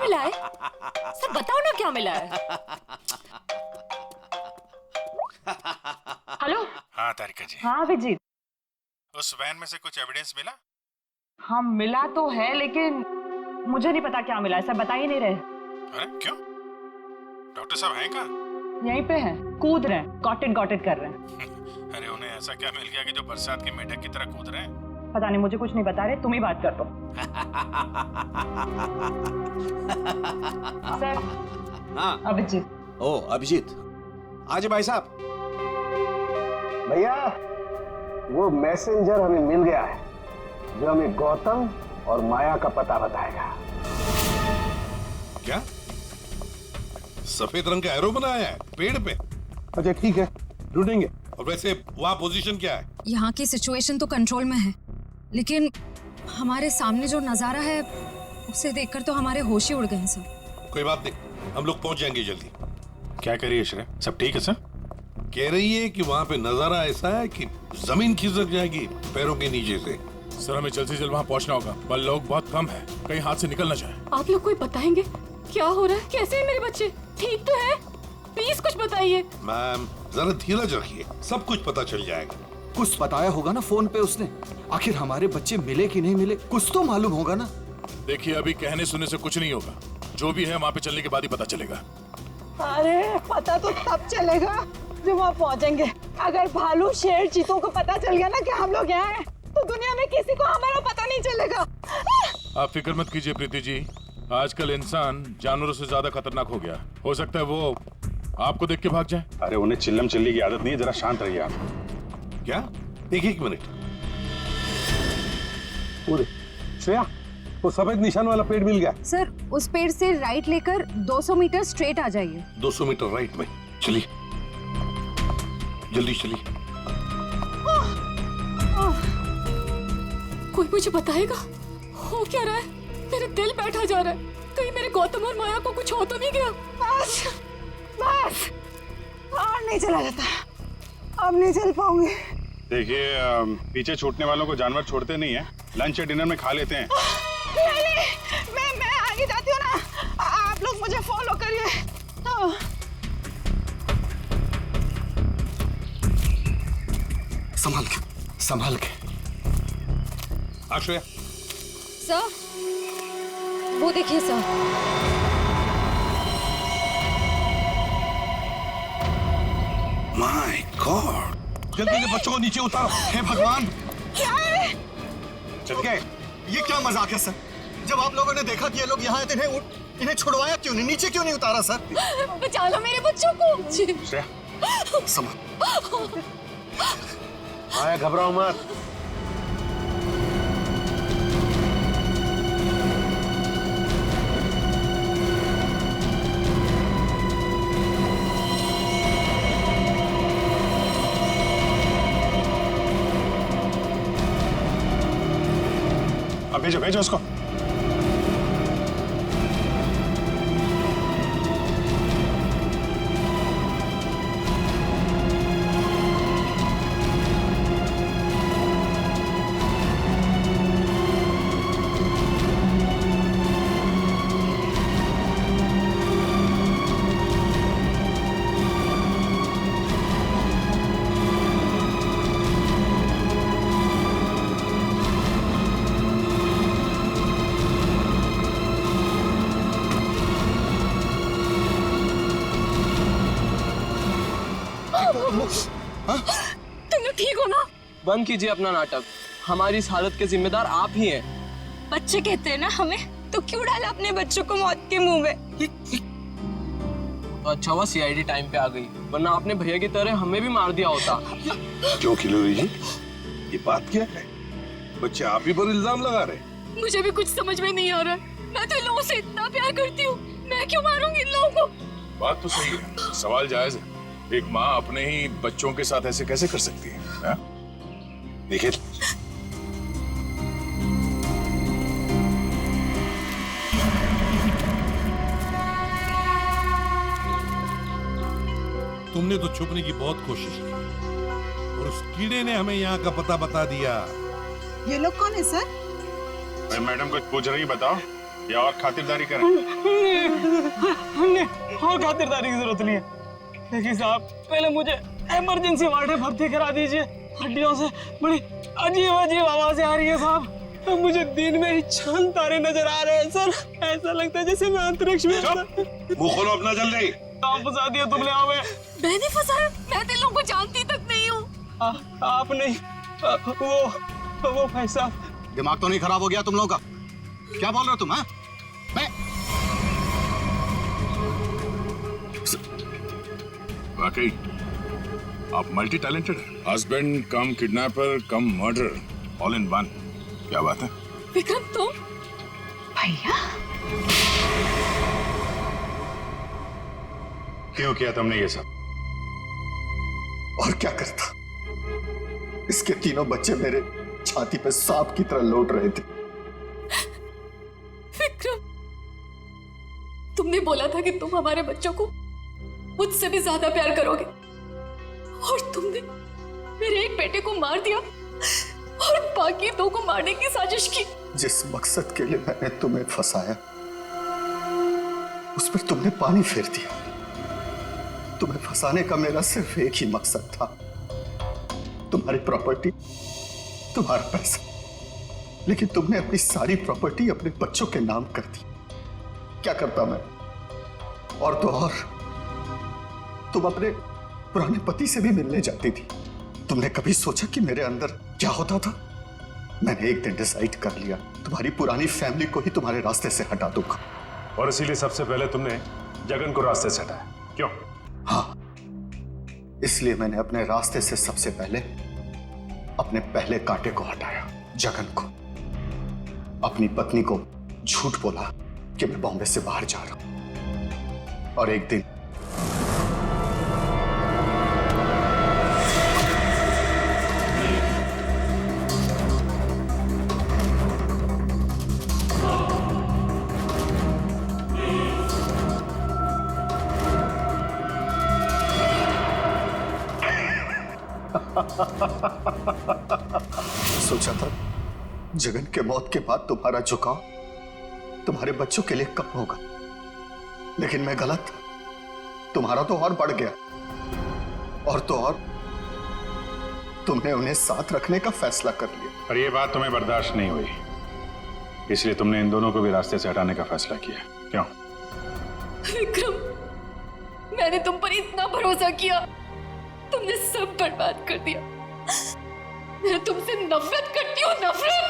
मिला है? सब बताओ ना क्या मिला है। हेलो। हाँ तारिका जी। हाँ अभिजीत। उस वैन में से कुछ एविडेंस मिला? हाँ मिला तो है, लेकिन मुझे नहीं पता क्या मिला है, सब बता ही नहीं रहे। अरे क्यों? डॉक्टर साहब हैं कहाँ? यहीं पे हैं, कूद रहे हैं, गॉटेड कर रहे हैं। अरे उन्हें ऐसा क्या मिल गया कि जो बरसात के मेढक की तरह कूद रहे हैं? पता नहीं, मुझे कुछ नहीं बता रहे, तुम ही बात कर दो। सर। हाँ अभिजीत। ओ अभिजीत, आज भाई साहब। भैया वो मैसेंजर हमें मिल गया है जो हमें गौतम और माया का पता बताएगा। क्या? सफेद रंग का एरो बनाया है पेड़ पे? अच्छा ठीक है, ढूंढेंगे। और वैसे वहाँ पोजीशन क्या है? यहाँ की सिचुएशन तो कंट्रोल में है, लेकिन हमारे सामने जो नजारा है उसे देखकर तो हमारे होश ही उड़ गए हैं सर। कोई बात नहीं, हम लोग पहुंच जाएंगे जल्दी। क्या करिए श्रेय, सब ठीक है सर? कह रही है कि वहाँ पे नजारा ऐसा है कि जमीन खिसक जाएगी पैरों के नीचे से। सर हमें जल्द से जल्द वहाँ पहुँचना होगा, पर लोग बहुत कम है, कहीं हाथ से निकल ना जाए। आप लोग कोई बताएंगे क्या हो रहा है? कैसे हैं मेरे बच्चे? ठीक तो है? प्लीज कुछ बताइए। मैम जरा धीरज रखिए, सब कुछ पता चल जाएगा। कुछ बताया होगा ना फोन पे उसने। आखिर हमारे बच्चे मिले कि नहीं मिले कुछ तो मालूम होगा ना। देखिए अभी कहने सुनने से कुछ नहीं होगा, जो भी है वहाँ पे चलने के बाद ही पता चलेगा। अरे पता तो तब चलेगा जब वहाँ पहुँचेंगे। अगर भालू शेर चीतों को पता चल गया ना कि हम लोग यहाँ हैं, तो दुनिया में किसी को हमारा पता नहीं चलेगा। आप फिक्र मत कीजिए प्रीति जी, आजकल इंसान जानवरों से ज्यादा खतरनाक हो गया। हो सकता है वो आपको देख के भाग जाए। अरे उन्हें चिल्लम चिल्ली की आदत नहीं है, जरा शांत रहिए आप। क्या? एक मिनट। पूरे श्रेया, वो सफेद निशान वाला पेड़ मिल गया। सर उस पेड़ से राइट लेकर 200 मीटर स्ट्रेट आ जाइए। 200 मीटर राइट में। चलिए जल्दी चलिए। कोई मुझे बताएगा हो क्या रहा है? मेरा दिल बैठा जा रहा है, कहीं मेरे गौतम और माया को कुछ हो तो नहीं गया? बस बस और नहीं चला जाता, अब नहीं चल पाऊंगी। देखिए पीछे छूटने वालों को जानवर छोड़ते नहीं है, लंच या डिनर में खा लेते हैं। नहीं, मैं आगे जाती हूँ ना, आप लोग मुझे फॉलो करिए। संभाल के। आश्रया। सर वो देखिए सर। माय गॉड, जल्दी से बच्चों को नीचे उतारो। हे भगवान, क्या है? चल गए। ये क्या मजाक है सर? जब आप लोगों ने देखा कि ये लोग यहाँ आए थे, इन्हें छुड़वाया क्यों नहीं, नीचे क्यों नहीं उतारा सर? बचा लो मेरे बच्चों को। श्रेया संभाल। माया घबराओ मत। अब भेजो उसको। तुम लोग ठीक हो ना? बंद कीजिए अपना नाटक, हमारी इस हालत के जिम्मेदार आप ही हैं। बच्चे कहते हैं ना हमें, तो क्यों डाला अपने बच्चों को मौत के मुंह में? तो अच्छा हुआ सीआईडी टाइम पे आ गई, वरना आपने भैया की तरह हमें भी मार दिया होता। क्यों खिलोरी जी, ये बात क्या है? बच्चे आप ही पर इल्जाम लगा रहे? मुझे भी कुछ समझ में नहीं आ रहा है। मैं तो इन लोगों से इतना प्यार करती हूँ, मैं क्यों मारूंगी इन लोगों को? बात तो सही है, सवाल जायज है। एक माँ अपने ही बच्चों के साथ ऐसे कैसे कर सकती है? देखिए, तुमने तो छुपने की बहुत कोशिश की और उस कीड़े ने हमें यहाँ का पता बता दिया। ये लोग कौन है सर? मैडम कुछ पूछ रही, बताओ। या और खातिरदारी करें? नहीं, और खातिरदारी की जरूरत नहीं है। देखिए साहब, पहले मुझे इमरजेंसी वार्ड में भर्ती करा दीजिए। हड्डियों से बड़ी अजीब अजीब आवाजें आ रही है साहब। तो मुझे दिन में ही चांद तारे नजर आ रहे हैं सर। ऐसा लगता है जैसे मैं अंतरिक्ष में। मुंह खोलो अपना जल्दी। कहाँ फंसा दिया तुमने हमें? मैंने फंसाया? मैं दिलों को जानती तक नहीं हूँ। आप नहीं, वो भाई साहब। दिमाग तो नहीं खराब हो गया तुम लोगों का? क्या बोल रहे हो तुम? हाँ, मैं वाकई आप मल्टी टैलेंटेड हैं। Husband come kidnapper come murder, all in one. क्या बात है विक्रम? तुम? भैया क्यों किया तुमने ये सब? और क्या करता? इसके तीनों बच्चे मेरे छाती पे सांप की तरह लौट रहे थे। विक्रम, तुमने बोला था कि तुम हमारे बच्चों को मुझसे भी ज्यादा प्यार करोगे, और तुमने मेरे एक बेटे को मार दिया और बाकी दो को मारने की साजिश की। जिस मकसद के लिए मैंने तुम्हें फंसाया, उस पर तुमने पानी फेर दिया। तुम्हें फंसाने का मेरा सिर्फ एक ही मकसद था, तुम्हारी प्रॉपर्टी, तुम्हारा पैसा। लेकिन तुमने अपनी सारी प्रॉपर्टी अपने बच्चों के नाम कर दी। क्या करता मैं? और तो और तुम अपने पुराने पति से भी मिलने जाती थी। तुमने कभी सोचा कि मेरे अंदर क्या होता था? मैंने एक दिन डिसाइड कर लिया, तुम्हारी पुरानी फैमिली को ही तुम्हारे रास्ते से हटा दूंगा। और इसीलिए सबसे पहले तुमने जगन को रास्ते से हटाया, क्यों? हाँ, इसलिए मैंने अपने रास्ते से सबसे पहले अपने पहले कांटे को हटाया, जगन को। अपनी पत्नी को झूठ बोला कि मैं बॉम्बे से बाहर जा रहा हूं, और एक दिन सोचा था जगन के मौत के बाद तुम्हारा झुकाव तुम्हारे बच्चों के लिए कम होगा, लेकिन मैं गलत था। तुम्हारा तो और बढ़ गया, और तो और तुमने उन्हें साथ रखने का फैसला कर लिया। पर यह बात तुम्हें बर्दाश्त नहीं हुई, इसलिए तुमने इन दोनों को भी रास्ते से हटाने का फैसला किया, क्यों? विक्रम, मैंने तुम पर इतना भरोसा किया, तुमने सब बर्बाद कर दिया। मैं तुमसे नफरत करती हूँ, नफरत।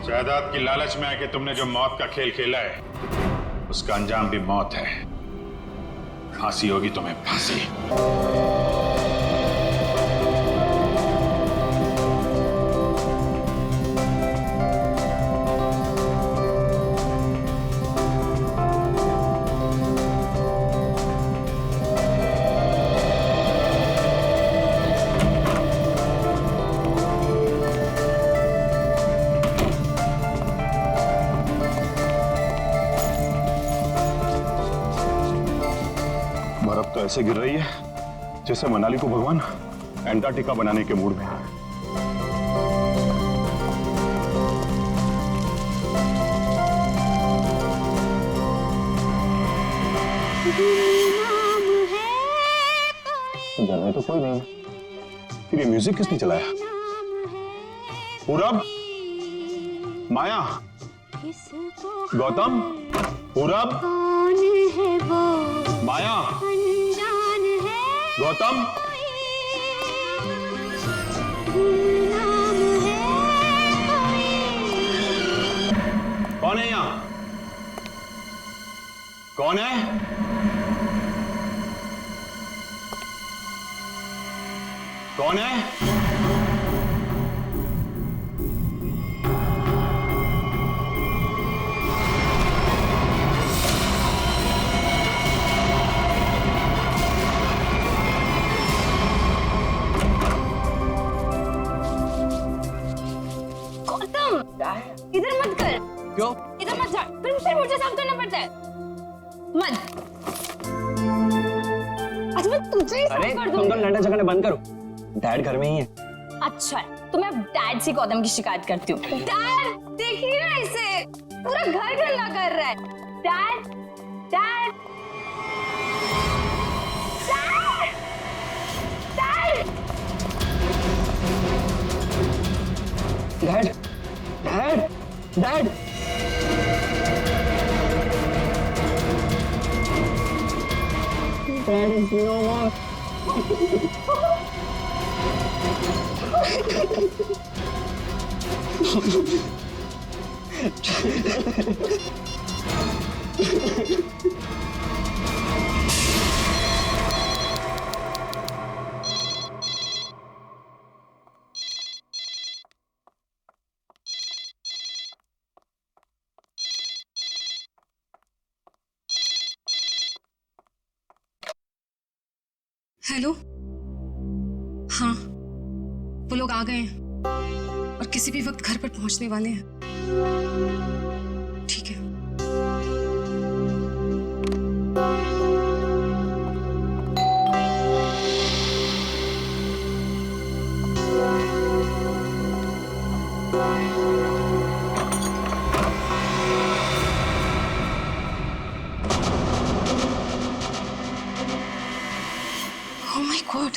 जायदाद की लालच में आके तुमने जो मौत का खेल खेला है, उसका अंजाम भी मौत है। फांसी होगी तुम्हें, फांसी। बर्फ तो ऐसे गिर रही है जैसे मनाली को भगवान एंटार्क्टिका बनाने के मूड में है। घर में तो कोई नहीं, फिर ये म्यूजिक किसने चलाया? पूरब, माया, गौतम, पूरब, माया, गौतम, कौन है यहाँ? कौन है? कौन है? इधर मत कर। क्यों? इधर मत जा, फिर मुझे साफ करना पड़ता है। मत। अच्छा मैं तुझे ही साफ कर दूंगी। तुम तो लड़ना झगड़ना बंद करो, डैड घर में ही है। अच्छा, तो मैं अब डैड से गौतम की शिकायत करती हूँ। डैड! देखिए ना इसे, पूरा घर गल्ला कर रहा है। Dad, dad, dad, dad, dad. Dad is no more. Hello, हाँ, वो लोग आ गए हैं और किसी भी वक्त घर पर पहुंचने वाले हैं। ठीक है। Oh my God!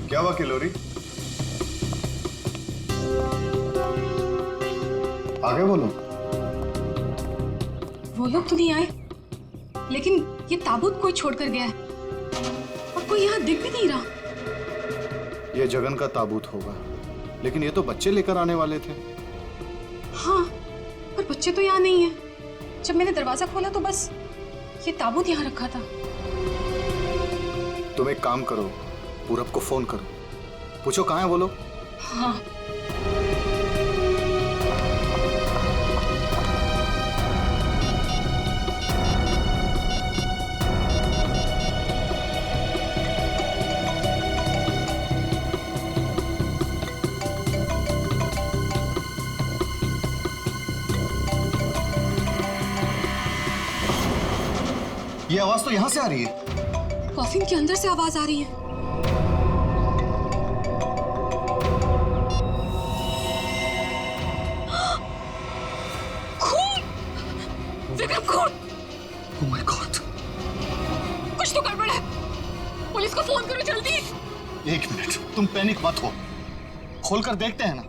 क्या हुआ किलोरी? आगे बोलो। वो लोग तो नहीं आए, लेकिन ये ताबूत कोई छोड़कर गया है और कोई यहाँ दिख भी नहीं रहा। ये जगन का ताबूत होगा, लेकिन ये तो बच्चे लेकर आने वाले थे। हाँ, पर बच्चे तो यहाँ नहीं है। जब मैंने दरवाजा खोला तो बस ये ताबूत यहाँ रखा था। तुम एक काम करो, पूरब को फोन करो, पूछो कहाँ है वो लोग। हाँ। ये आवाज तो यहाँ से आ रही है। कॉफिन के अंदर से आवाज आ रही है। खून! विक्रम, खून! Oh my God! कुछ तो गड़बड़ है। पुलिस को फोन करो जल्दी। एक मिनट, तुम पैनिक मत हो, खोलकर देखते हैं ना।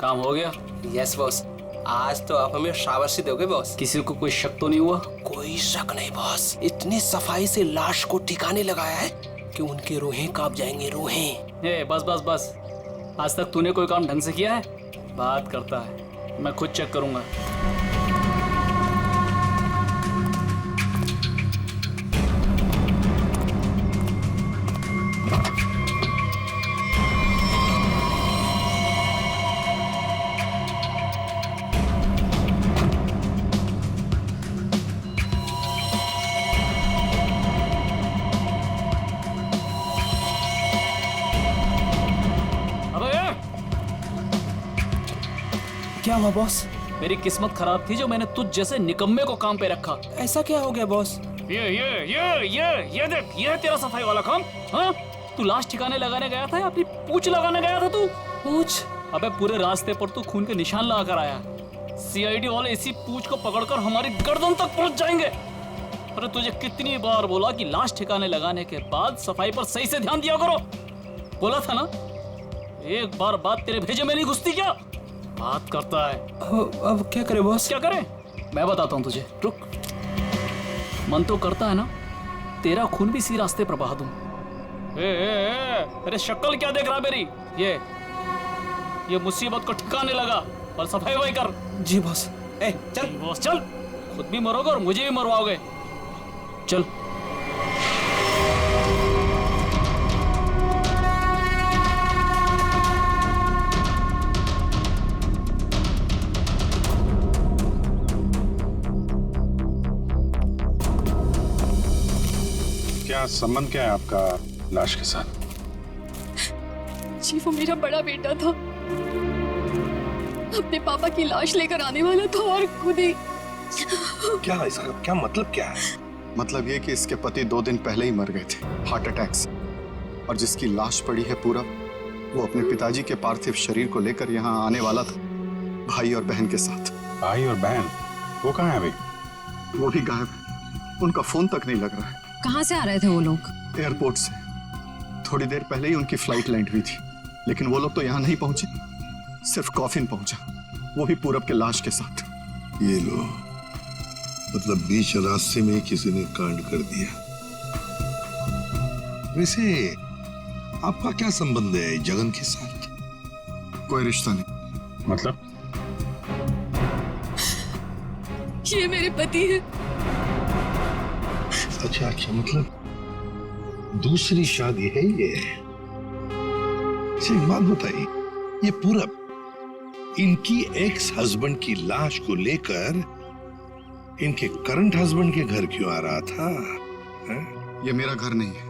काम हो गया? यस बॉस, आज तो आप हमें शाबाशी दोगे बॉस। किसी को कोई शक तो नहीं हुआ? कोई शक नहीं बॉस, इतनी सफाई से लाश को ठिकाने लगाया है कि उनके रूहें कांप जाएंगे, रूहें। ए, बस बस बस, आज तक तूने कोई काम ढंग से किया है? बात करता है, मैं खुद चेक करूंगा। क्या हुआ बॉस? मेरी किस्मत खराब थी जो मैंने तुझ जैसे निकम्मे को काम पे रखा। ऐसा क्या हो गया बॉस? ये देख, ये है तेरा सफाई वाला काम। हाँ, तू लाश ठिकाने लगाने गया था या अपनी पूंछ लगाने गया था तू? पूछ? अबे पूरे रास्ते पर तू खून के निशान लगा कर आया। सीआईडी वाले इसी पूंछ को पकड़कर हमारी गर्दन तक पहुंच जाएंगे। अरे तुझे कितनी बार बोला कि लाश ठिकाने लगाने के बाद सफाई पर सही से ध्यान दिया करो। बोला था ना, एक बार बात तेरे भेजे में नहीं घुसती क्या? बात करता है। अब क्या करे बॉस? क्या करे? मैं बताता हूँ तुझे, रुक। मन तो करता है ना तेरा खून भी इसी रास्ते पर बहा दूं। अरे शक्ल क्या देख रहा मेरी? ये मुसीबत को ठिकाने लगा और सफाई वही कर। जी बॉस। चल बॉस, चल। खुद भी मरोगे और मुझे भी मरवाओगे। चल। क्या संबंध क्या है आपका लाश के साथ? जी वो मेरा बड़ा बेटा था, अपने पापा की लाश लेकर आने वाला था और खुद ही। क्या इसका क्या मतलब क्या है? मतलब ये कि इसके पति 2 दिन पहले ही मर गए थे हार्ट अटैक से, और जिसकी लाश पड़ी है पूरा, वो अपने पिताजी के पार्थिव शरीर को लेकर यहाँ आने वाला था, भाई और बहन के साथ। भाई और बहन वो कहाँ है अभी? वो भी गायब है, उनका फोन तक नहीं लग रहा है। कहाँ से आ रहे थे वो लोग? एयरपोर्ट से थोड़ी देर पहले ही उनकी फ्लाइट लैंड हुई थी, लेकिन वो लोग तो यहाँ नहीं पहुंचे, सिर्फ कॉफिन पहुंचा, वो भी पूरब के लाश के साथ। ये लो, मतलब बीच रास्ते में किसी ने कांड कर दिया। वैसे आपका क्या संबंध है जगन के साथ? कोई रिश्ता नहीं। मतलब? ये मेरे पति है। अच्छा अच्छा, मतलब दूसरी शादी है ये? एक बात बताइए, ये पूरब इनकी एक्स हस्बैंड की लाश को लेकर इनके करंट हस्बैंड के घर क्यों आ रहा था? है? ये मेरा घर नहीं है,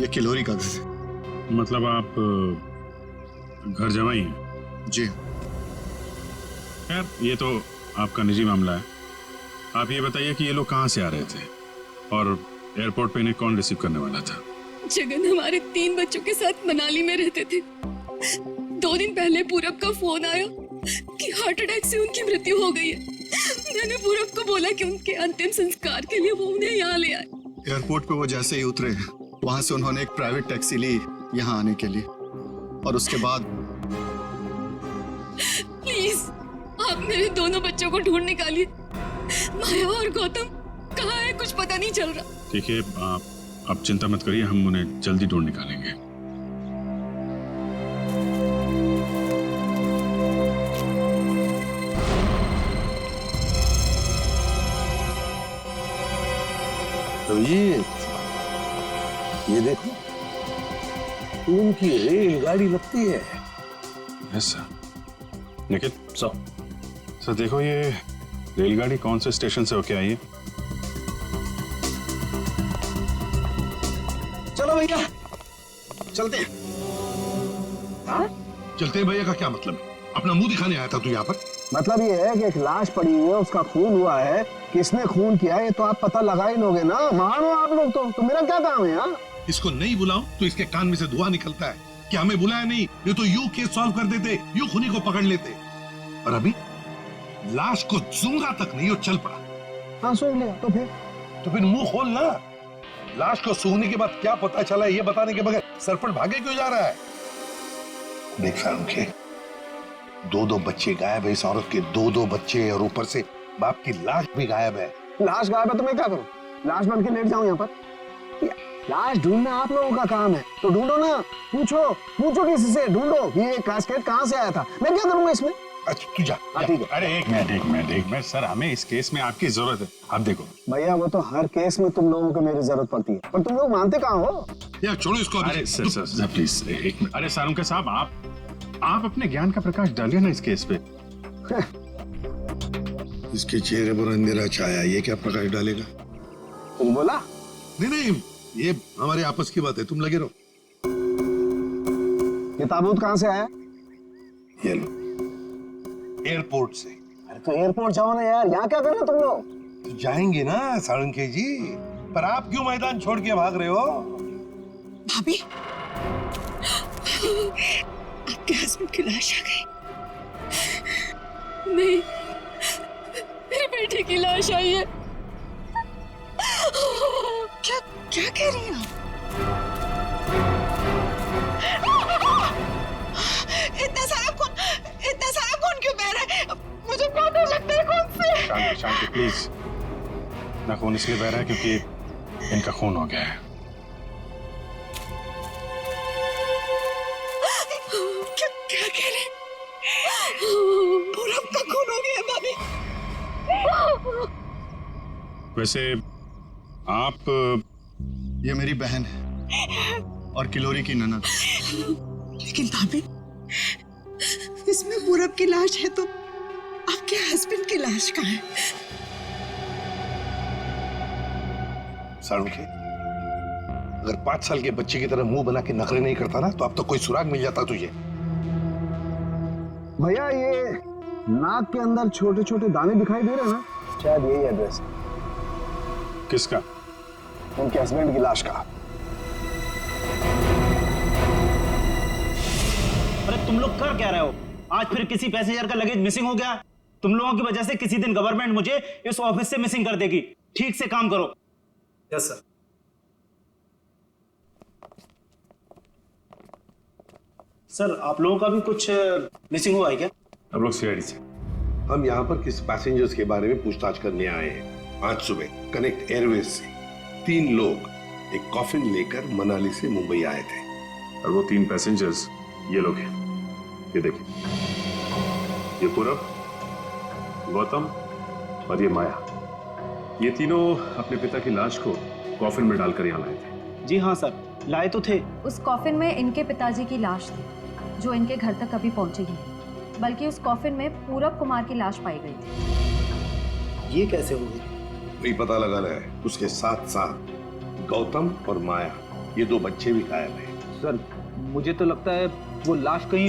ये किलोरी का घर है। मतलब आप घर जमाई हैं? जी। खैर ये तो आपका निजी मामला है। आप ये बताइए कि ये लोग कहाँ से आ रहे थे और एयरपोर्ट पे इन्हें कौन रिसीव करने वाला था? जगन हमारे 3 बच्चों के साथ मनाली में रहते थे। 2 दिन पहले पूरब का फोन आया कि हार्ट अटैक से उनकी मृत्यु हो गई है। मैंने पूरब को बोला कि उनके अंतिम संस्कार के लिए वो उन्हें यहाँ ले आए। एयरपोर्ट पे वो जैसे ही उतरे, वहां से उन्होंने एक प्राइवेट टैक्सी ली यहाँ आने के लिए, और उसके बाद प्लीज आप मेरे दोनों बच्चों को ढूंढ निकालिए। माया और गौतम कहाँ है, कुछ पता नहीं चल रहा। ठीक है, आप चिंता मत करिए, हम उन्हें जल्दी ढूंढ निकालेंगे। तो ये देखो, उनकी रेलगाड़ी लगती है। Yes sir. निखिल सर देखो, ये रेलगाड़ी कौन से स्टेशन से होके आई है? चलो भैया चलते हैं। चलते हैं भैया का क्या मतलब है? अपना मुंह दिखाने आया था तू यहाँ पर? मतलब ये है कि एक लाश पड़ी हुई है, उसका खून हुआ है, किसने खून किया है ये तो आप पता लगा ही लोगे ना। मानो आप लोग तो मेरा क्या काम है? हाँ, इसको नहीं बुलाऊं तो इसके कान में से धुआं निकलता है कि हमें बुलाया नहीं, ये तो यूं केस सॉल्व कर देते, यूं खूनी को पकड़ लेते। और अभी लाश को सूंघा तक नहीं, वो चल पड़ा। हाँ सूंघ लिया तो फिर मुंह खोल ना। लाश को सूंघने के बाद क्या पता चला ये बताने के बगैर सरपट भागे क्यों जा रहा है? देख सारुखे, 2 बच्चे गायब है इस औरत के, 2 बच्चे, और ऊपर से बाप की लाश भी गायब है। लाश गायब है तो मैं क्या करूं? लाश बन के लेट जाऊं यहाँ पर? लाश ढूंढना आप लोगों का काम है, तो ढूंढो ना। पूछो किसी से, ढूंढो ये कैस्केट कहाँ से आया था। मैं क्या करूंगा इसमें? अच्छा तू जा। ठीक है। अरे एक मिनट सर, हमें इस केस में आपकी जरूरत है। आप देखो भैया, वो तो हर केस में तुम लोगों को मेरी जरूरत पड़ती है, पर तुम लोग मानते कहाँ हो? यार छोड़ो इसको। अरे सर प्लीज एक मिनट। अरे सारुंके साहब, आप अपने ज्ञान का प्रकाश डालिए ना इस केस पे। इसके चेहरे पर अंधेरा छाया, ये क्या प्रकाश डालेगा? तुम बोला? नहीं, ये हमारे आपस की बात है, तुम लगे रहो। ये ताबूत कहाँ से आया? ये लो, एयरपोर्ट से। अरे तो एयरपोर्ट जाओ ना यार, यहाँ क्या कर रहे हो तुम लोग? तो जाएंगे ना साळुंखे जी, पर आप क्यों मैदान छोड़ के भाग रहे हो? भाभी, आपके हस्बैंड की लाश आ गई। नहीं, मेरे बेटे की लाश आई है। क्या कह रही हैं आप? इतना सारा खून क्यों बह रहा है? मुझे बहुत डर लगता है खून से। शांति प्लीज। ना खून इसलिए बह रहा है क्योंकि इनका खून हो गया है। क्या कह रहे हैं? पूरब का खून हो गया भाभी। वैसे आप, ये मेरी बहन है और किलोरी की ननद। लेकिन भाभी, इसमें पूरब की लाश है तो आपके हस्बैंड की लाश कहाँ है? साळुंखे, अगर 5 साल के बच्चे की तरह मुंह बना के नखरे नहीं करता ना तो अब तो कोई सुराग मिल जाता तुझे। भैया ये नाक के अंदर छोटे छोटे दाने दिखाई दे रहे हैं ना, शायद यही एड्रेस किसका? उनके हस्बैंड की लाश का। अरे तुम लोग कर क्या रहे हो? आज फिर किसी पैसेंजर का लगेज मिसिंग हो गया। तुम लोगों की वजह से किसी दिन गवर्नमेंट मुझे इस ऑफिस से मिसिंग कर देगी। ठीक से काम करो। Yes sir. सर आप लोगों का भी कुछ मिसिंग हुआ है क्या? हम लोग सीआईडी से। हम यहाँ पर किसी पैसेंजर्स के बारे में पूछताछ करने आए हैं। आज सुबह कनेक्ट एयरवेज से 3 लोग एक कॉफिन लेकर मनाली से मुंबई आए थे। और वो 3 पैसेंजर्स ये लोग हैं। ये देखिए, ये पूरब, गौतम और ये माया। ये तीनों अपने पिता की लाश को कॉफिन में डालकर यहाँ लाए थे। जी हाँ सर, लाए तो थे। उस कॉफिन में इनके पिताजी की लाश थी जो इनके घर तक कभी पहुंची ही नहीं, बल्कि उस कॉफिन में पूरब कुमार की लाश पाई गई थी। ये कैसे हो गई? वही पता लगाना है। उसके साथ साथ गौतम और माया, ये 2 बच्चे भी गायब हैं। सर मुझे तो लगता है वो लाश कहीं।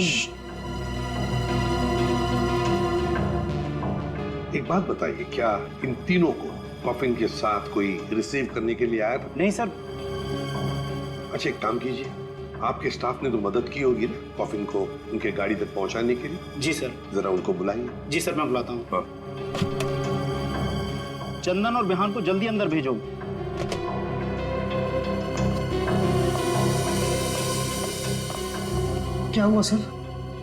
एक बात बताइए, क्या इन तीनों को कॉफिन के साथ कोई रिसीव करने के लिए आया था? नहीं सर। अच्छा एक काम कीजिए, आपके स्टाफ ने तो मदद की होगी ना कॉफिन को उनके गाड़ी तक पहुंचाने के लिए। जी सर। जरा उनको बुलाइए। जी सर, मैं बुलाता हूँ। हाँ। चंदन और बिहान को जल्दी अंदर भेजो। क्या हुआ सर?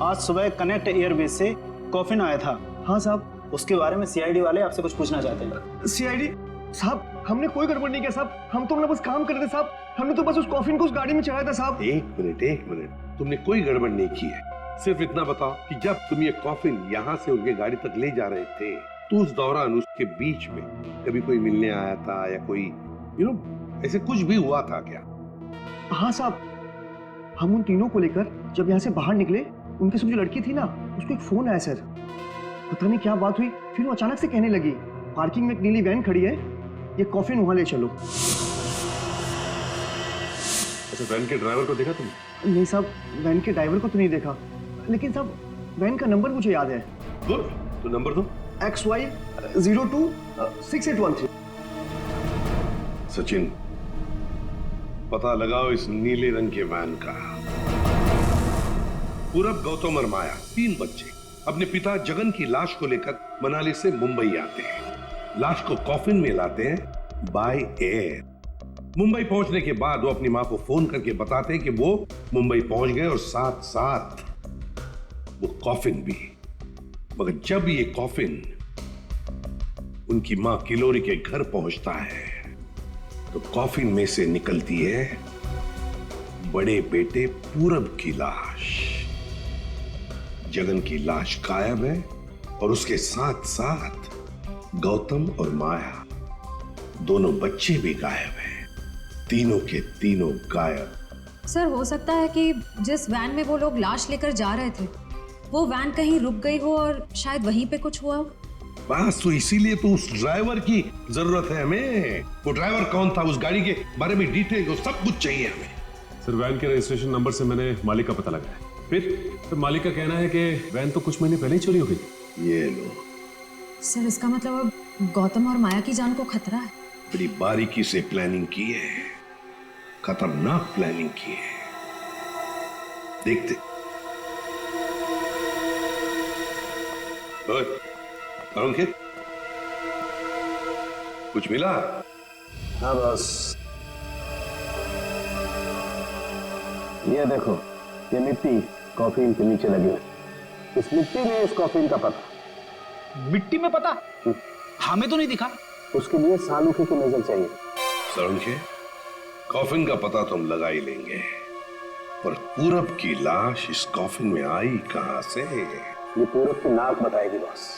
आज सुबह कनेक्ट एयरवेज से कॉफिन आया था। हाँ साहब। उसके बारे में सीआईडी वाले आपसे कुछ पूछना चाहते हैं। सीआईडी साहब, हमने कोई गड़बड़ नहीं किया साहब। हम तो अपना बस काम कर रहे थे साहब। हमने तो बस उस कॉफिन को उस गाड़ी में चढ़ाया था साहब। एक मिनट, तुमने कोई गड़बड़ नहीं की है। सिर्फ इतना बताओ कि जब तुम ये कॉफिन यहाँ से उनके गाड़ी तक ले जा रहे थे तो उस दौरान उसके बीच में कभी कोई मिलने आया था या कोई ऐसे कुछ भी हुआ था क्या? हाँ साहब, हम उन तीनों को लेकर जब यहाँ से बाहर निकले, उनके साथ जो लड़की थी ना, उसको एक फोन आया सर। पता नहीं क्या बात हुई, फिर वो अचानक से कहने लगी पार्किंग में एक नीली वैन खड़ी है, ये कॉफिन वहां ले चलो। अच्छा, वैन के ड्राइवर को देखा तुमने? नहीं साहब, वैन के ड्राइवर को तो नहीं देखा, लेकिन साहब वैन का नंबर मुझे याद है। गुड, तो नंबर दो। XY 02 6813। सचिन, पता लगाओ इस नीले रंग के वैन का। पूरब, गौतम और माया 3 बच्चे अपने पिता जगन की लाश को लेकर मनाली से मुंबई आते हैं। लाश को कॉफिन में लाते हैं बाय एयर। मुंबई पहुंचने के बाद वो अपनी मां को फोन करके बताते हैं कि वो मुंबई पहुंच गए और साथ साथ वो कॉफिन भी। मगर जब ये कॉफिन उनकी मां किलोरी के घर पहुंचता है तो कॉफिन में से निकलती है बड़े बेटे पूरब की लाश। जगन की लाश गायब है और उसके साथ साथ गौतम और माया, दोनों बच्चे भी गायब हैं। तीनों के तीनों गायब। सर, हो सकता है कि जिस वैन में वो लोग लाश लेकर जा रहे थे वो वैन कहीं रुक गई हो और शायद वहीं पे कुछ हुआ हो। बस तो इसीलिए तो उस ड्राइवर की जरूरत है हमें। वो ड्राइवर कौन था, उस गाड़ी के बारे में डिटेल, सब कुछ चाहिए हमें। सर, वैन के रजिस्ट्रेशन नंबर से मैंने मालिक का पता लगाया। फिर मालिक का कहना है कि वैन तो कुछ महीने पहले ही चोरी हो गई। ये लो सर, इसका मतलब अब गौतम और माया की जान को खतरा है। बड़ी बारीकी से प्लानिंग की है, खतरनाक प्लानिंग की है। देखते। अंकित, कुछ मिला? हाँ बस, ये देखो, ये मिट्टी कॉफिन के नीचे लगी है। इस मिट्टी में इस कॉफिन का पता। मिट्टी में पता? हमें तो नहीं दिखा। उसके लिए सालूखे की नजर चाहिए। सालूखे, कॉफिन का पता तो हम लगा ही लेंगे, पर पूरब की लाश इस कॉफिन में आई कहां से? ये पूरब की नाक बताएगी बॉस।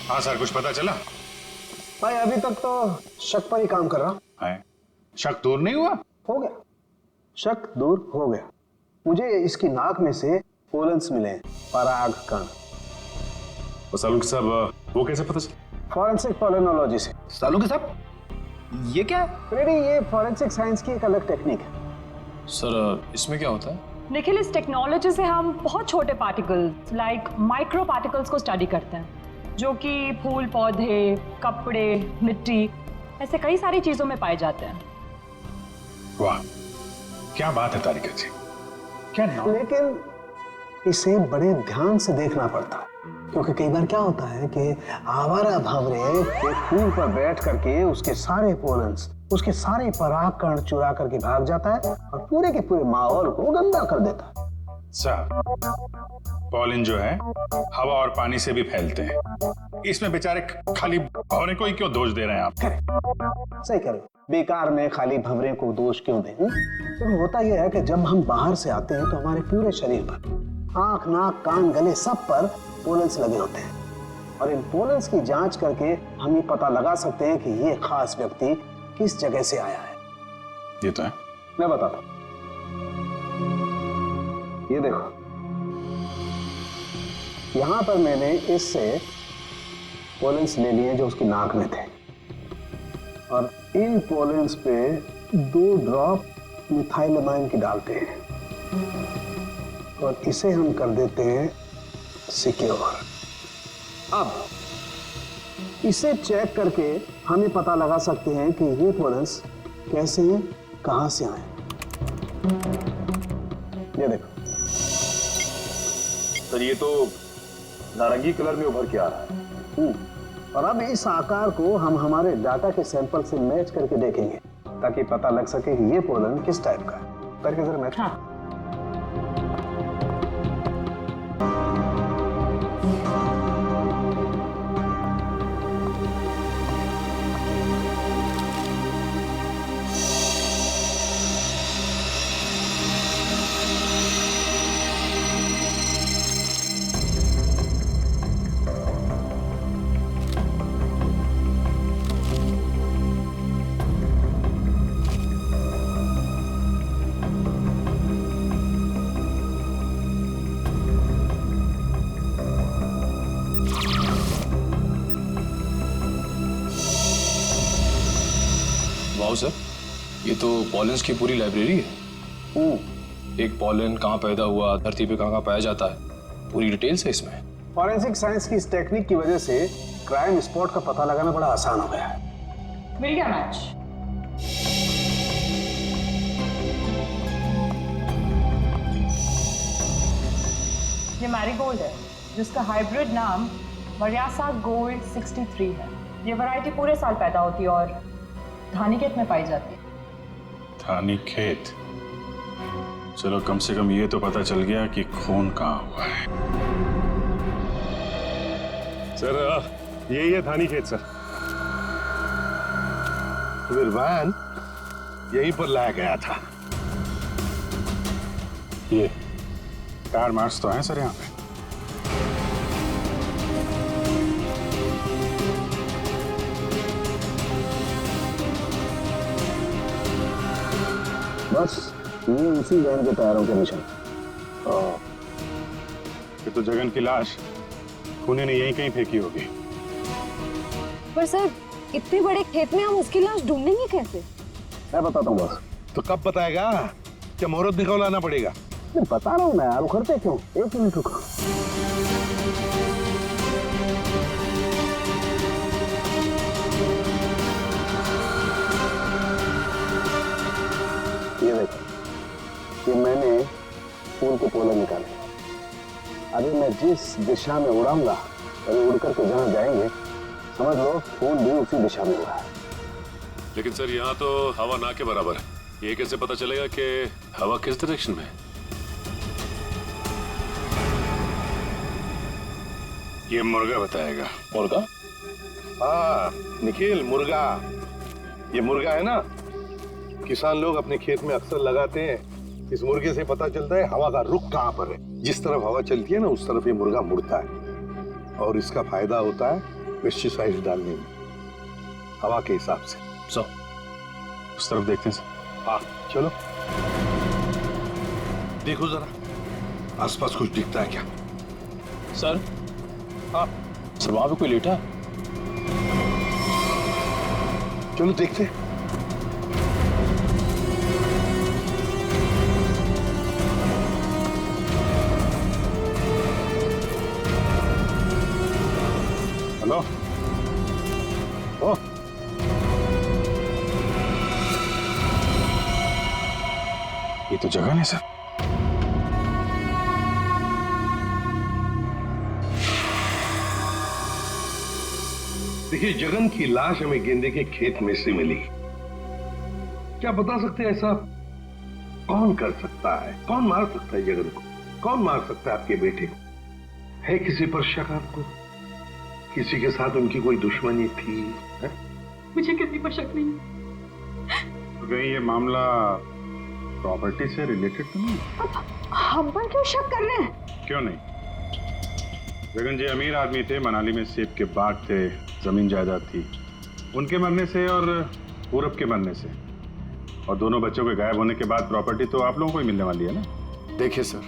हाँ सर, कुछ पता चला? भाई अभी तक तो शक पर ही काम कर रहा है। शक दूर नहीं हुआ? हो गया, शक दूर हो गया। मुझे इसकी नाक में से पोलन्स मिले हैं, पराग कण। सालुंके साहब, वो कैसे पता चला? फॉरेंसिक पोलिनोलॉजी से। सालुंके साहब, ये क्या है? फ्रेडी, ये फॉरेंसिक साइंस की एक अलग टेक्निक है। सर इसमें क्या होता है? निखिल, इस टेक्नोलॉजी से हम बहुत छोटे पार्टिकल्स लाइक माइक्रो पार्टिकल्स को स्टडी करते हैं, जो कि फूल, पौधे, कपड़े, मिट्टी, ऐसे कई सारी चीजों में पाए जाते हैं। वाह, क्या बात है तारिका जी, क्या नाम? लेकिन इसे बड़े ध्यान से देखना पड़ता है, क्योंकि कई बार क्या होता है कि आवारा भंवरे एक फूल पर बैठ करके उसके सारे पोलन्स, उसके सारे परागकण चुरा करके भाग जाता है और पूरे के पूरे माहौल को गंदा कर देता है। सर, पॉलिन जो है हवा और पानी से भी फैलते हैं, इसमें बेचारे खाली भंवरे को ही क्यों दोष दे रहे हैं आप? सही कह रहे हो, बेकार में खाली भंवरे को दोष क्यों दें? तो होता यह है कि जब हम बाहर से आते हैं तो हमारे पूरे शरीर पर, आंख, नाक, कान, गले, सब पर पोलन्स लगे होते हैं, और इन पोलन्स की जांच करके हम ये पता लगा सकते हैं कि ये खास व्यक्ति किस जगह से आया है। ये तो है। मैं बताता हूं, ये देखो, यहां पर मैंने इससे पोलन्स ले लिए जो उसकी नाक में थे, और इन पोलन्स पे 2 ड्रॉप मिथाइलमाइन की डालते हैं और इसे हम कर देते हैं सिक्योर। अब इसे चेक करके हम ये पता लगा सकते हैं कि ये पोलन्स कैसे हैं, कहां से आए। ये देखो सर, ये तो नारंगी कलर में उभर के आ रहा है। और अब इस आकार को हम हमारे डाटा के सैंपल से मैच करके देखेंगे, ताकि पता लग सके कि ये पोलन किस टाइप का है। करके जरा मैच। हाँ। वाओ सर, ये तो पॉलेंस की पूरी लाइब्रेरी है। एक पॉलन कहाँ पैदा हुआ, धरती पे कहाँ पाया जाता है, पूरी डिटेल्स है इसमें। फॉरेंसिक साइंस की इस टेक्निक की वजह से क्राइम स्पॉट का पता लगाना बड़ा आसान हो गया है। मिल गया मैच। ये मैरीगोल्ड है, जिसका हाइब्रिड नाम वरियासा गोल्ड 63 है। ये वैरायटी पूरे साल पैदा होती है और धानीखेत में पाई जाती है। धानीखेत? चलो, कम से कम ये तो पता चल गया कि खून कहाँ हुआ है। सर, यही है धानीखेत सर। विरवान यहीं पर लाया गया था। ये कार मार्क्स तो हैं सर यहाँ पे। बस ये उसी वैन के टायरों के निशान। ये तो जगन की लाश खूनी ने यहीं कहीं फेंकी होगी। पर सर, इतने बड़े खेत में हम उसकी लाश ढूंढेंगे कैसे? मैं बताता हूँ बस। तो कब बताएगा? क्या मुहूर्त निकलवाना पड़ेगा? बता रहा हूँ मैं यार, उखड़ते क्यों? 1 मिनट रुको। ये देखो, ये मैंने फूल के पोले निकाले। अभी मैं जिस दिशा में उड़ाऊंगा, अभी उड़ करके जहाँ जाएंगे, समझ लो फूल भी उसी दिशा में उड़ा है। लेकिन सर, यहाँ तो हवा ना के बराबर है। ये कैसे पता चलेगा कि हवा किस डायरेक्शन में है? ये मुर्गा बताएगा। मुर्गा? हाँ निखिल, मुर्गा। ये मुर्गा है ना, किसान लोग अपने खेत में अक्सर लगाते हैं। इस मुर्गे से पता चलता है हवा का रुख कहाँ पर है। जिस तरफ हवा चलती है ना, उस तरफ ये मुर्गा मुड़ता है, और इसका फायदा होता है पेस्टिसाइड डालने में, हवा के हिसाब से। सो उस तरफ देखते हैं सर। हाँ चलो, देखो जरा आसपास कुछ दिखता है क्या? सर, हाँ सर वहां पे कोई लेटा है? चलो देखते हैं। हेलो, ओ ये तो जगह नहीं सर। देखिए, जगन की लाश हमें गेंदे के खेत में से मिली। क्या बता सकते हैं ऐसा कौन कर सकता है? कौन मार सकता है जगन को? कौन मार सकता है आपके बेटे को? है किसी पर शक आपको? किसी के साथ उनकी कोई दुश्मनी थी? है? मुझे किसी पर शक नहीं। तो कहीं ये मामला प्रॉपर्टी से रिलेटेड तो नहीं? हम पर क्यों शक कर रहे हैं? क्यों नहीं? जगन जी अमीर आदमी थे, मनाली में सेब के बाग थे, जमीन जायदाद थी। उनके मरने से और पूरब के मरने से और दोनों बच्चों के गायब होने के बाद प्रॉपर्टी तो आप लोगों को ही मिलने वाली है ना? देखिए सर,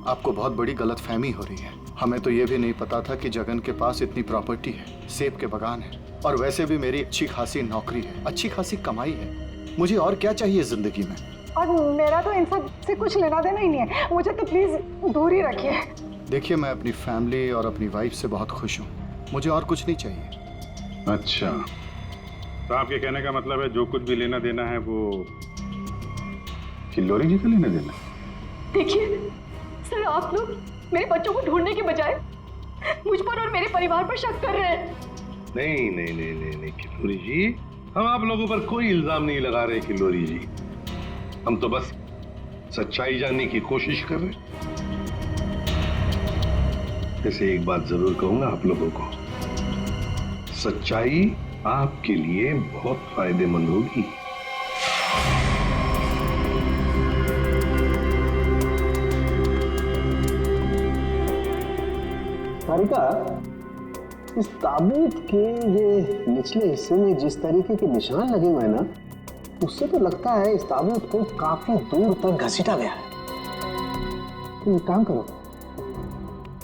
आपको बहुत बड़ी गलतफहमी हो रही है। हमें तो ये भी नहीं पता था कि जगन के पास इतनी प्रॉपर्टी है, सेब के बगान है, और वैसे भी मेरी अच्छी खासी नौकरी है, अच्छी खासी कमाई है। मुझे और क्या चाहिए जिंदगी में? और मेरा तो इन सब से कुछ लेना देना ही नहीं है। मुझे तो प्लीज दूर ही रखिए। देखिए, मैं अपनी फैमिली और अपनी वाइफ से बहुत खुश हूँ। मुझे और कुछ नहीं चाहिए। अच्छा, तो आपके कहने का मतलब है जो कुछ भी लेना देना है वो किल्लोरी जी का लेना देना? देखिए सर, आप लोग मेरे बच्चों को ढूंढने के बजाय मुझ पर और मेरे परिवार पर शक कर रहे हैं। नहीं नहीं नहीं नहीं नहीं किल्लोरी जी, हम आप लोगों पर कोई इल्जाम नहीं लगा रहे किल्लोरी जी। हम तो बस सच्चाई जानने की कोशिश कर रहे हैं। जैसे एक बात जरूर कहूंगा आप लोगों को, सच्चाई आपके लिए बहुत फायदेमंद होगी। सारिका, इस ताबूत के ये निचले हिस्से में जिस तरीके के निशान लगे हुए हैं ना, उससे तो लगता है इस ताबूत को काफी दूर तक घसीटा गया है। तो एक काम करो,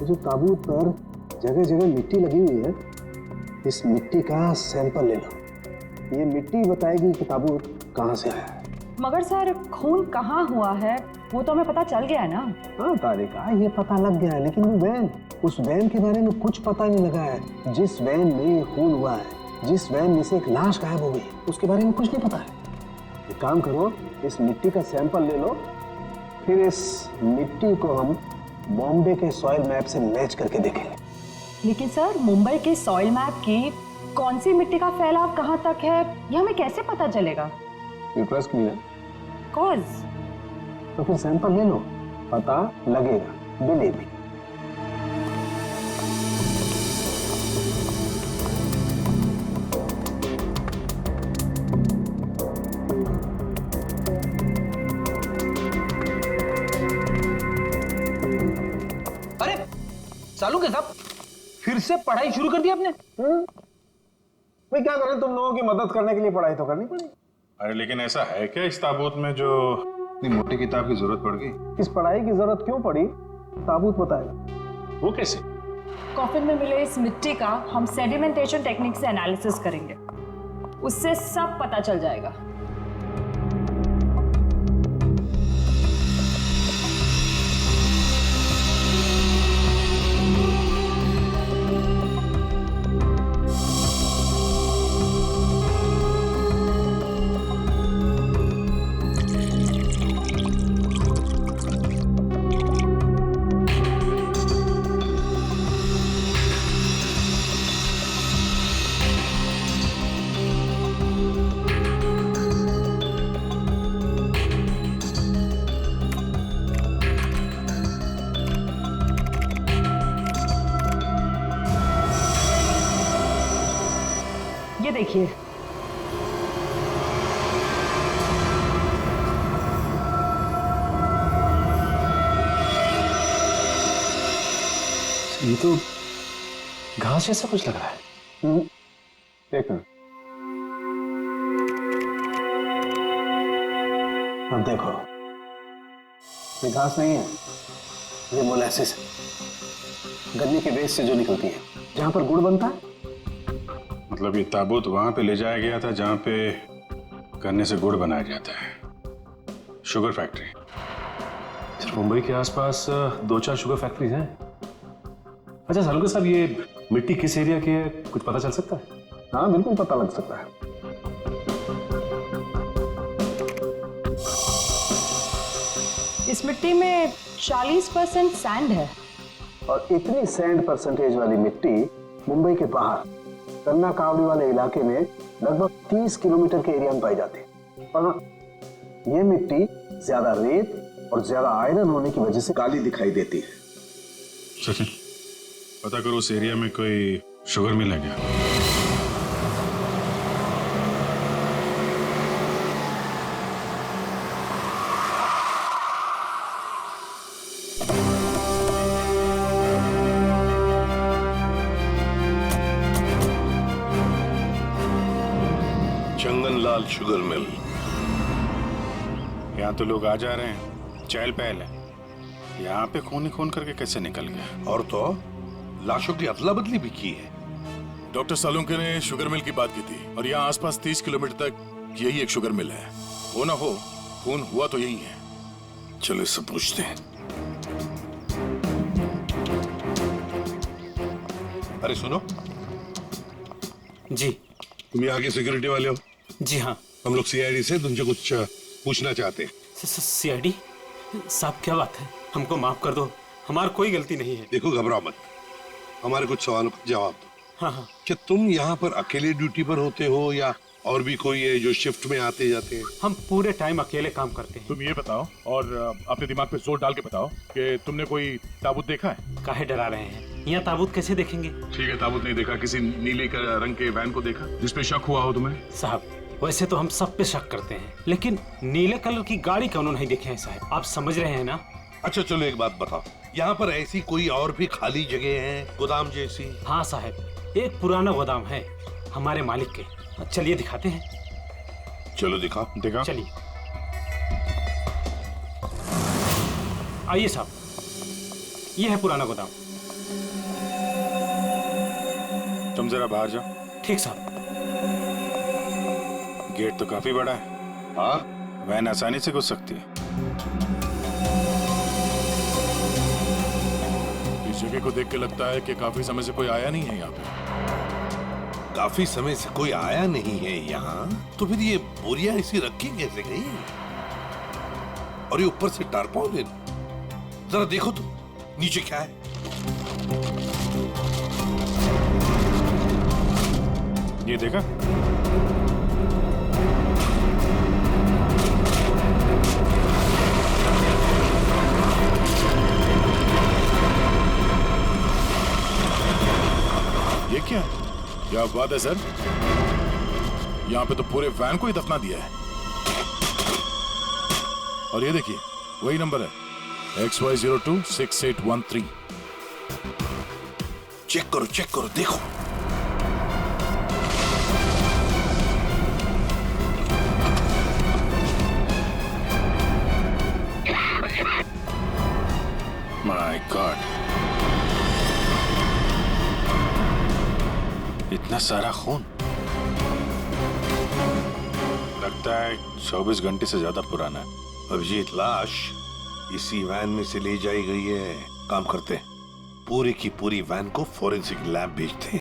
ये जो ताबूत पर जगह जगह मिट्टी लगी हुई है, इस मिट्टी का सैंपल ले लो। ये मिट्टी बताएगी कि ताबूत कहाँ से आया है। मगर सर, खून कहाँ हुआ है वो तो हमें पता चल गया है ना? हाँ तारिका, ये पता लग गया है, लेकिन वो वैन, उस वैन के बारे में कुछ पता नहीं लगा है। जिस वैन में ये खून हुआ है, जिस वैन में से एक लाश गायब हो गई, उसके बारे में कुछ नहीं पता है। एक काम करो, इस मिट्टी का सैंपल ले लो, फिर इस मिट्टी को हम बॉम्बे के सॉइल मैप से मैच करके देखेंगे। लेकिन सर, मुंबई के सॉइल मैप की कौन सी मिट्टी का फैलाव कहाँ तक है ये हमें कैसे पता चलेगा? You trust me? कॉज तो फिर सैंपल ले लो, पता लगेगा, बिलीव मी। अरे सालू के साहब, फिर से पढ़ाई शुरू कर दी आपने? भाई क्या करें, तुम लोगों की मदद करने के लिए पढ़ाई तो करनी पड़ी। अरे लेकिन ऐसा है क्या इस ताबूत में जो इतनी मोटी किताब की जरूरत पड़ गई? इस पढ़ाई की जरूरत क्यों पड़ी, ताबूत बताएगा। वो कैसे? कॉफिन में मिले इस मिट्टी का हम सेडिमेंटेशन टेक्निक से एनालिसिस करेंगे, उससे सब पता चल जाएगा। ये देखिए, ये तो घास जैसा कुछ लग रहा है। एक मिनट। अब देखो, ये घास नहीं है, ये मोलासिस है, गन्ने के वेस्ट से जो निकलती है, जहां पर गुड़ बनता है। मतलब ये ताबूत वहां पे ले जाया गया था जहां पे गन्ने से गुड़ बनाया जाता है, शुगर फैक्ट्री। सिर्फ मुंबई के आसपास 2-4 शुगर फैक्ट्रीज हैं। अच्छा सालुंके साहब, ये मिट्टी किस एरिया की है, कुछ पता चल सकता है? हाँ बिल्कुल पता लग सकता है। इस मिट्टी में 40% सैंड है। और इतनी सैंड परसेंटेज वाली मिट्टी मुंबई के बाहर कन्ना कावड़ी वाले इलाके में लगभग 30 किलोमीटर के एरिया में पाई जाती है। और हाँ, ये मिट्टी ज्यादा रेत और ज्यादा आयरन होने की वजह से काली दिखाई देती है। सचिन, पता करो उस एरिया में कोई शुगर मिल है क्या? चंगनलाल शुगर मिल। यहाँ तो लोग आ जा रहे हैं, चहल पहल है। यहाँ पे खून ही खून करके कैसे निकल गया? और तो लाशों की अदला बदली भी की है। डॉक्टर सालुंके ने शुगर मिल की बात की थी और यहाँ आसपास 30 किलोमीटर तक यही एक शुगर मिल है। हो ना हो, खून हुआ तो यही है। चलो इससे पूछते हैं। अरे सुनो जी। तुम यहाँ के सिक्योरिटी वाले हो? जी हाँ। हम लोग सीआईडी से तुमसे कुछ पूछना चाहते हैं। सीआईडी साहब, क्या बात है? हमको माफ कर दो, हमारी कोई गलती नहीं है। देखो घबराओ मत, हमारे कुछ सवालों का जवाब दो। हाँ हाँ। क्या तुम यहाँ पर अकेले ड्यूटी पर होते हो या और भी कोई है जो शिफ्ट में आते जाते हैं? हम पूरे टाइम अकेले काम करते हैं। तुम ये बताओ और अपने दिमाग पे जोर डाल के बताओ कि तुमने कोई ताबूत देखा है? काहे डरा रहे हैं? यहाँ ताबूत कैसे देखेंगे? ठीक है, ताबूत नहीं देखा, किसी नीले रंग के वैन को देखा जिसपे शक हुआ हो तुम्हें? साहब, वैसे तो हम सब पे शक करते हैं, लेकिन नीले कलर की गाड़ी क्यों नहीं देखे हैं साहब? आप समझ रहे हैं ना? अच्छा चलो एक बात बताओ, यहाँ पर ऐसी कोई और भी खाली जगह है, गोदाम जैसी? हाँ साहब, एक पुराना गोदाम है हमारे मालिक के। चलिए दिखाते हैं। चलो दिखाओ। दिखाओ। चलिए आइए साहब, ये है पुराना गोदाम। तुम जरा बाहर जाओ। ठीक साहब। गेट तो काफी बड़ा है। हाँ, वैन आसानी से घुस सकती है। इस जगह को देख के लगता है कि काफी समय से कोई आया नहीं है यहाँ पे। काफी समय से कोई आया नहीं है यहाँ, तो फिर ये बोरियां ऐसी रखी कैसे गई? और ये ऊपर से टारपॉलिन, जरा देखो तो नीचे क्या है। ये देखा? ये क्या है? क्या बात है सर, यहाँ पे तो पूरे वैन को ही दफना दिया है। और ये देखिए, वही नंबर है XY026813। चेक करो देखो। माय गॉड, इतना सारा खून। लगता है 24 घंटे से ज्यादा पुराना है। अभिजीत, लाश इसी वैन में से ले जाई गई है। काम करते हैं, पूरी की पूरी वैन को फोरेंसिक लैब भेजते हैं।